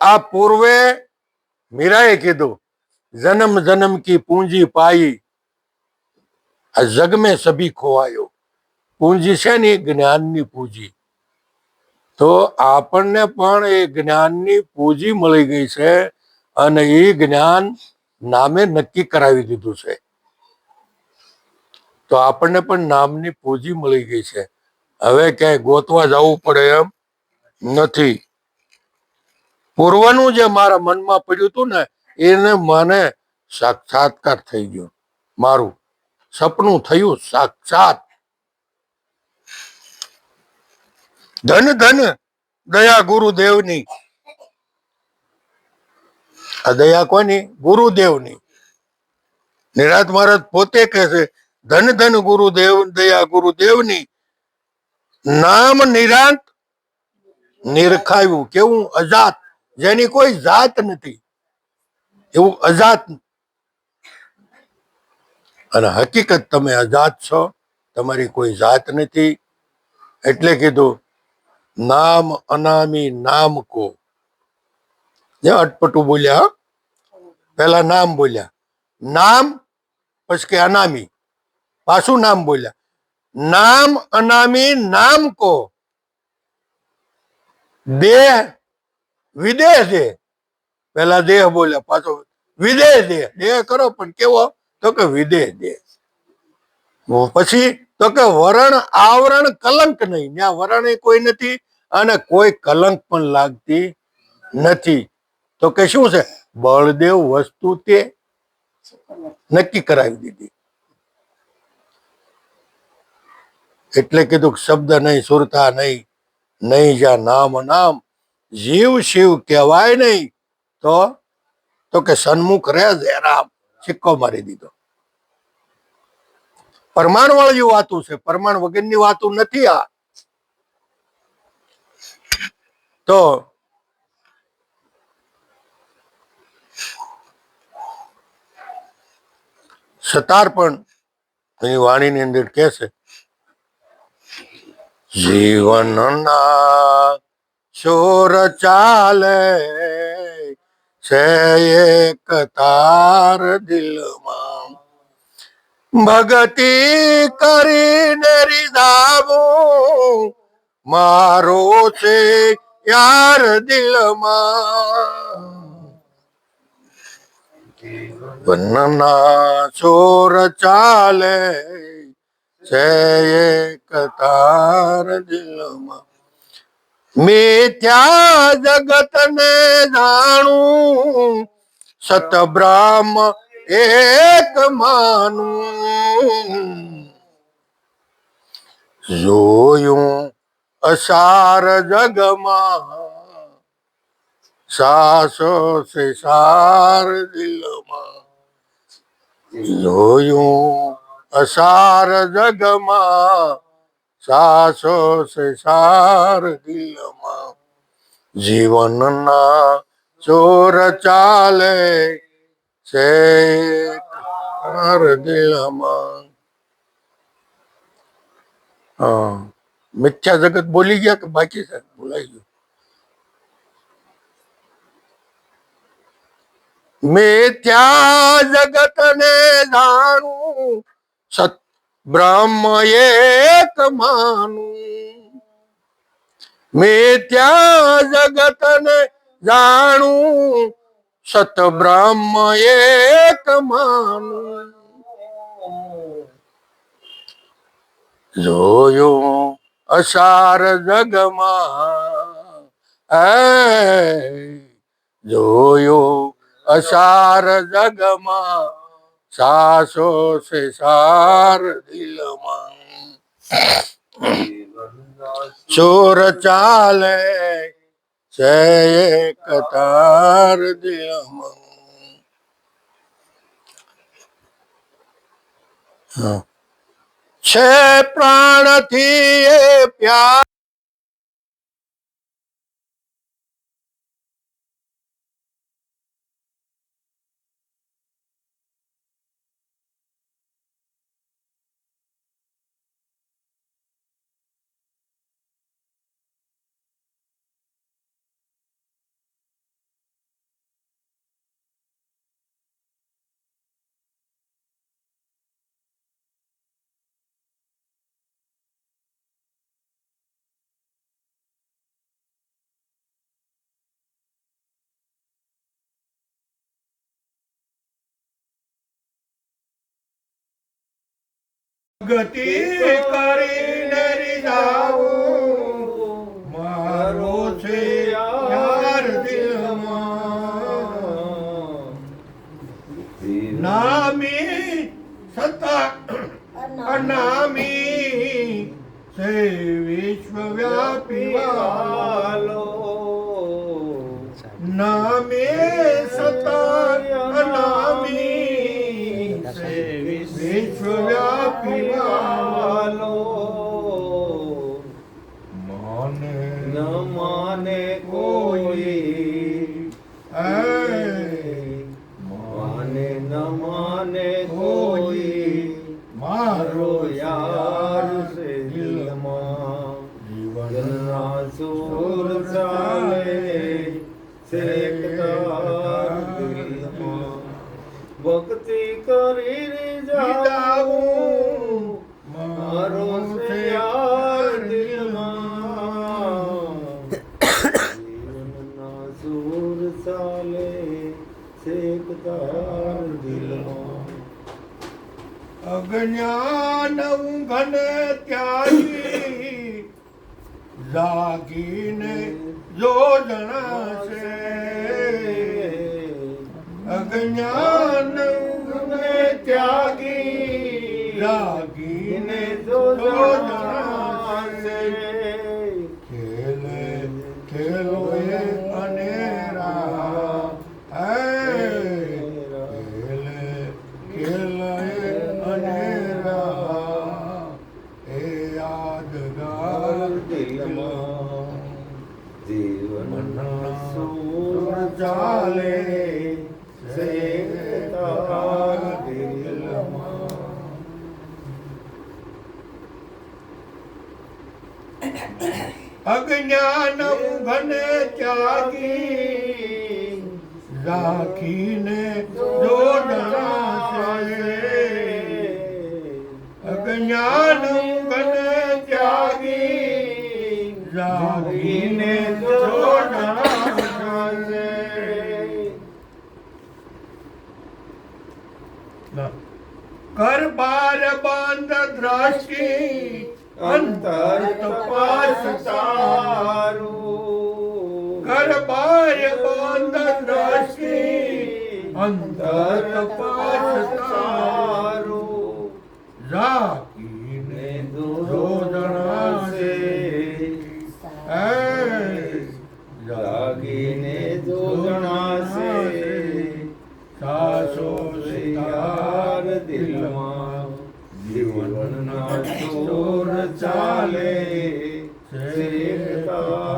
આ પૂર્વે મીરાએ કીધું, જન્મ જન્મ કી પૂંજી પાઈ, આ જગ મેં સભી ખોવાયો. પૂંજી છે ને જ્ઞાનની પૂંજી. તો આપણને પણ એ જ્ઞાનની પૂંજી મળી ગઈ છે અને એ જ્ઞાન નામે નક્કી કરાવી દીધું છે. તો આપણને પણ નામની પૂંજી મળી ગઈ છે. હવે ક્યાંય ગોતવા જવું પડે એમ નથી. પૂર્વનું જે મારા મનમાં પડ્યું હતું ને એને મને સાક્ષાત્કાર થઈ ગયો. મારું સપનું થયું સાક્ષાત. ધન ધન દયા ગુરુદેવની. આ દયા કોની? ગુરુદેવની. નિરાત મહારાજ પોતે કહે છે ધન ધન ગુરુદેવ દયા ગુરુદેવની. નામ નિરાંત નિરખાયું. કેવું? અજાત, જેની કોઈ જાત નથી એવું અજાત. અને હકીકત તમે અજાત છો, તમારી કોઈ જાત નથી. એટલે કીધું નામ અનામી નામ કો. જે અટપટું બોલ્યા, પેલા નામ બોલ્યા, નામ પછી કે અનામી, પાછું નામ બોલ્યા. નામ અનામી નામ કો દેહ વિદેહ દે. પેલા દેહ બોલ્યા, પાછો વિદેહ દે. દેહ કરો પણ કેવો? તો કે વિદેહ દે. પછી તો કે વરણ આવરણ કલંક નહીં. ત્યાં વરણ કોઈ નથી અને કોઈ કલંક પણ લાગતી નથી. તો કે શું છે? બળદેવ વસ્તુ તે નક્કી કરાવી દીધી. એટલે કીધું શબ્દ નહીં, સુરતા નહીં, નહીં જ્યાં નામ નામ, જીવ શિવ કહેવાય નહીં. તો કે સન્મુખ રહે જયરામ. સિક્કો મારી દીધો. પરમાણ વાળી વાતું છે, પરમાણ વગરની વાતું નથી આ. તો સતાર પણ એની વાણીની અંદર કે છે જીવનના ચોર ચાલે છે એક તાર દિલમાં, ભગતિ કરીને રીધાવું મારો છે યાર દિલમાં. વનના ચોર ચાલે છે એક તાર દિલમાં, મિથ્યા જગત ને જાણું સતબ્રહ્મ એક માનું. જોયું અસાર જગમાં સાસો સે સાર દિલમાં. જોયું અસાર જગમાં સાસો સે સાર દિલમાં. જીવનના ચોર ચાલે છે તાર દિલમાં. હા, મિથ્યા જગત બોલી ગયા કે બાકી છે? બોલાઈ ગયું. મિથ્યા જગત ને જાણું સત બ્રહ્મ એક માનું. મિથ્યા જગત ને જાણું સત બ્રહ્મ એક માનું. જોયું અસાર જગમાં, જોયું અસાર જગમાં સાસો સે સાર દિલમાં. ચોર ચાલે છે એક તાર દિલમાં. છે પ્રાણથી એ પ્યાર ગતિ કરીને રીઝાવું મારો છે યાર દિલમાં. અનામે સતાર અનામી વિશ્વવ્યાપી વાલો માને ન માને કોઈ માને ન માને કોઈ મારો યાર છે દિલમાં જીવનના સૂર ચાલે શેકતા દિલમાં ભક્તિ કરી જાઉં મારો છે યાર દિલમાં જીવનના સૂર ચાલે શેકતા દિલમાં અજ્ઞાન ઊંઘન ત્યાગી જાગીને જો જણાશે અજ્ઞાન ઊંઘને ત્યાગી જાગીને જો જણાશે ખેલે ખેલો એ અનેરા ખેલે ખેલે અનેરા એ યાદગાર દિલમાં જીવનના સૂર ચાલે શેકતા દિલમાં અજ્ઞાન ઊંઘને ત્યાગી રાખીને જો જણાશે અજ્ઞાન ઊંઘને ત્યાગી રાખીને જો જણાશે કર બાર બંધ દ્રષ્ટિ અંતર તપાસ તારું કર બાર બંધ દ્રષ્ટિ અંતર તપાસ તારું રાખીને જો જણાશે જાગીને જો જણાશે સાસો યાર દિલમાં જીવનના ચોર ચાલે શેકતા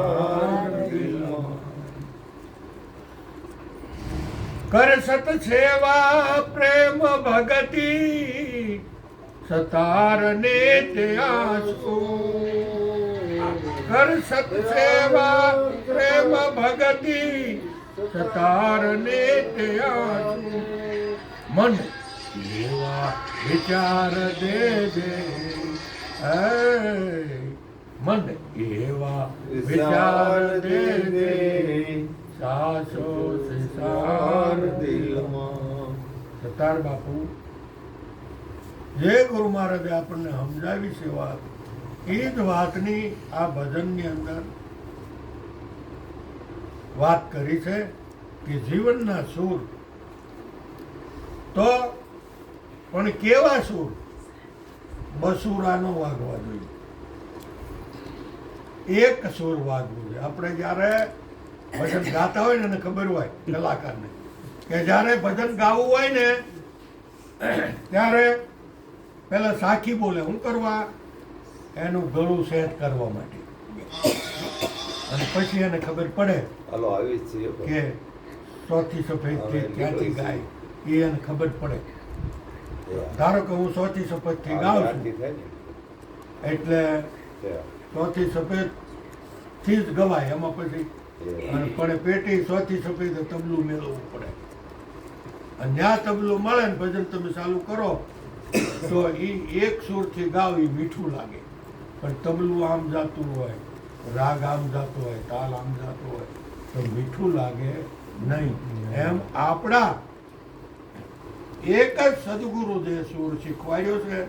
દિલમાં કર સત સેવા પ્રેમ ભગતિ સતારને ત્યાસુ કર સત સેવા પ્રેમ ભગતિ સતારને ત્યાસુ મન એવા વિચાર દેજે મન એવા વિચાર દેજે સાસો સિસાર દિલમાં સતાર બાપુ જે ગુરુ મહારાજે આપણને સમજાવી છે વાત એ જ વાતની આ ભજનની અંદર વાત કરી છે કે જીવનના સૂર તો પણ કેવા સૂર બસુરાનો વાગવા જોઈએ એક સૂર વાગવું જોઈએ આપણે જ્યારે ભજન ગાતા હોય ને એને ખબર હોય કલાકારને કે જ્યારે ભજન ગાવું હોય ને ત્યારે પેલા સાખી બોલે હું કરવા એનું ગળું સેટ કરવા માટે અને પછી એને ખબર પડે હાલો આવી જ છીએ કે ચોથી સફેદ ક્યાંથી ગાય એ એને ખબર પડે ધારો કે હું ચોથી સફેદ થી ગાઉં છું એટલે ચોથી સફેદ થી જ ગવાય એમાં પછી પણ પેટી ચોથી સફેદ તબલું મેળવવું પડે અને જ્યાં તબલું મળે ને ભજન તમે ચાલુ કરો તો એ એક સુરથી ગાવ એ મીઠું લાગે પણ તબલું આમ જાતું હોય રાગ આમ જાતો હોય તાલ આમ જાતો હોય તો મીઠું લાગે નહીં એમ આપણા એક જ સદગુરુ જે સૂર શીખવાડ્યો છે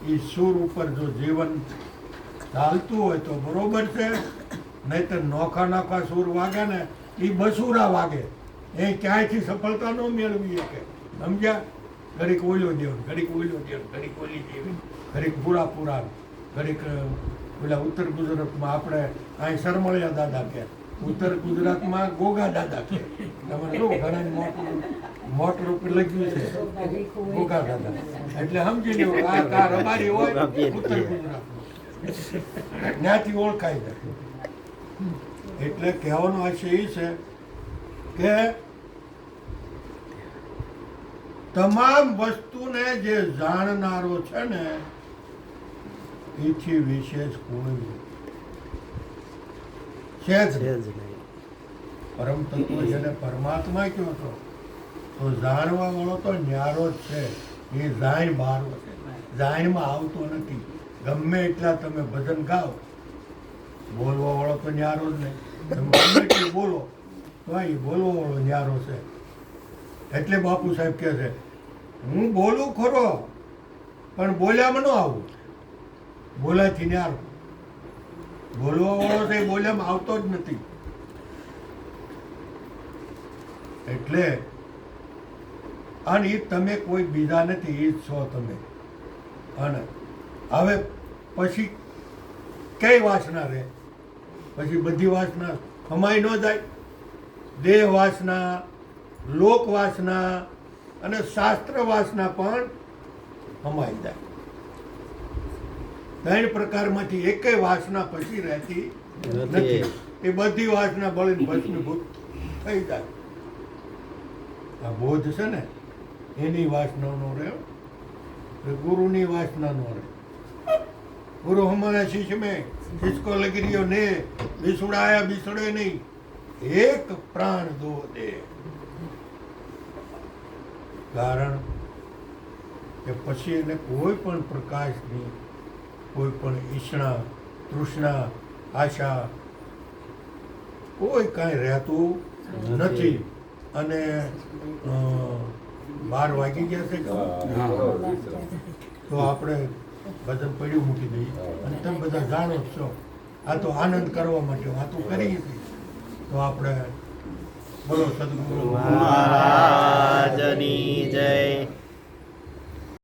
એ સૂર ઉપર જો જીવન ચાલતું હોય તો બરોબર છે નહીં તો નોખા નોખા સૂર વાગે ને એ બસુરા વાગે એ ક્યાંયથી સફળતા ન મેળવી શકે સમજ્યા ઘડીક ઓલ્યો દેવ ઘડીક ઓલ્યો દેવ ઘડીક ઓલી દેવી ઘડીક પૂરા ઘડીક પેલા ઉત્તર ગુજરાતમાં આપણે અહીં સરમળિયા દાદા કે ઉત્તર ગુજરાતમાં ગોગા દાદા કે તમારે જો ઘણા મોટર ઉપર લખ્યું છે ગોગા દાદા, એટલે સમજી લો આ કાર અમારી હોય ઉત્તર ગુજરાત ત્યાંથી ઓળખાય છે. એટલે કહેવાનો આશય એ છે કે તમામ વસ્તુને જે જાણનારો છે ને એથી વિશેષ કોઈ છે જ નહીં. પરમ તત્વ જેને પરમાત્મા કહો છો તો જાણવા વાળો તો ન્યારો જ છે. એ જાણ બહાર છે, જાણમાં આવતો નથી. ગમે એટલા તમે ભજન ગાઓ, બોલવા વાળો તો ન્યારો જ નહીં. તમે ગમે એટલું બોલો તો એ બોલવા વાળો ન્યારો છે. એટલે બાપુ સાહેબ કહે છે હું બોલું ખરો પણ બોલ્યામાં ન આવું, બોલાથી ન્યારો. બોલવા વાળો છે એ બોલ્યામાં આવતો જ નથી. એટલે અને એ તમે કોઈ બીજા નથી, એ જ છો તમે. અને હવે પછી કઈ વાસના રહે? પછી બધી વાસના હમાઈ ન જાય. દેહ વાસના, લોક વાસના અને શાસ્ત્ર વાસના પણ હમાઈ જાય. 3 પ્રકારમાંથી એકેય વાસના પછી રહેતી નથી. એ બધી વાસના બળીને ભસ્મીભૂત થઈ જાય. આ બોધ છે ને એની વાસના નો રહે, ગુરુની વાસના નો રહે. गुरु हमारा शिष्य में इसको लग रही हो ने बिछुड़ाया बिछड़े नहीं, एक प्राण दो दे. કારણ કે પછી એને કોઈ પણ પ્રકાશની કોઈ પણ ઈચ્છા, તૃષ્ણા, આશા કોઈ કાંઈ રહેતું નથી. અને 12 વાગી ગયા છે કે તો આપણે ભજન પડ્યું મૂકી દઈએ. અને તમે બધા જાણો જ છો આ તો આનંદ કરવા માટે વાતો કરી હતી. તો આપણે બોલો સદગુરુ મહારાજની જય.